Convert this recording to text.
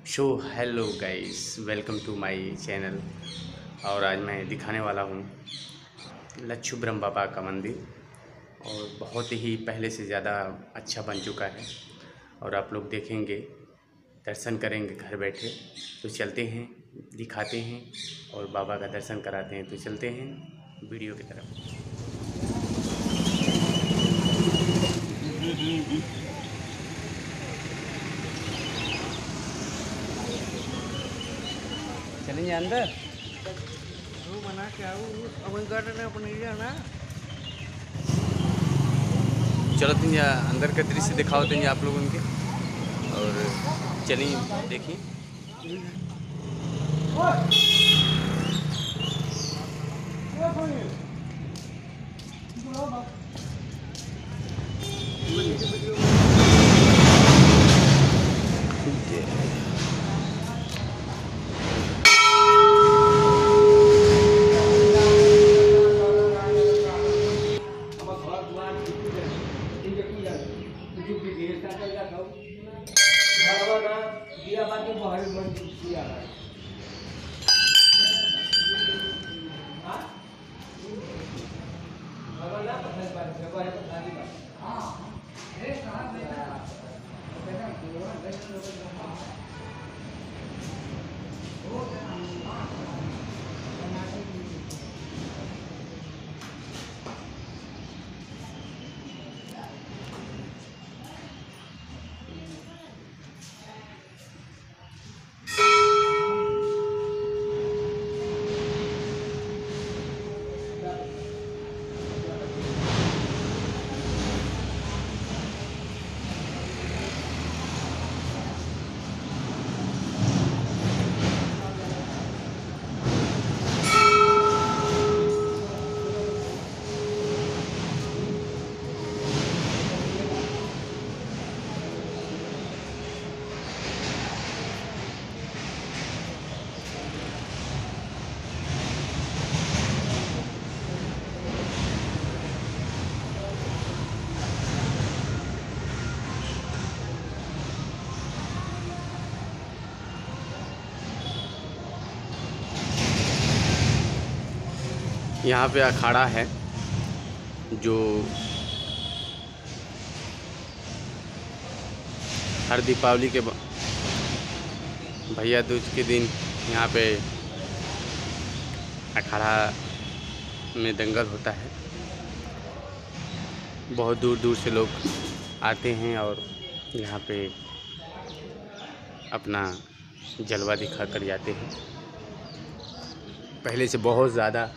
So hello guys, welcome to my channel. और आज मैं दिखाने वाला हूँ लच्छू ब्रह्म बाबा का मंदिर। और बहुत ही पहले से ज़्यादा अच्छा बन चुका है और आप लोग देखेंगे, दर्शन करेंगे घर बैठे। तो चलते हैं, दिखाते हैं और बाबा का दर्शन कराते हैं। तो चलते हैं वीडियो की तरफ। चलेंगे अंदर। मना क्या ना। चलो तुम अंदर का दृश्य दिखाओ देंगे आप लोग उनके, और चलिए देखिए। यहाँ पे अखाड़ा है जो हर दीपावली के भैया दूज के दिन यहाँ पे अखाड़ा में दंगल होता है। बहुत दूर दूर से लोग आते हैं और यहाँ पे अपना जलवा दिखा कर जाते हैं। पहले से बहुत ज़्यादा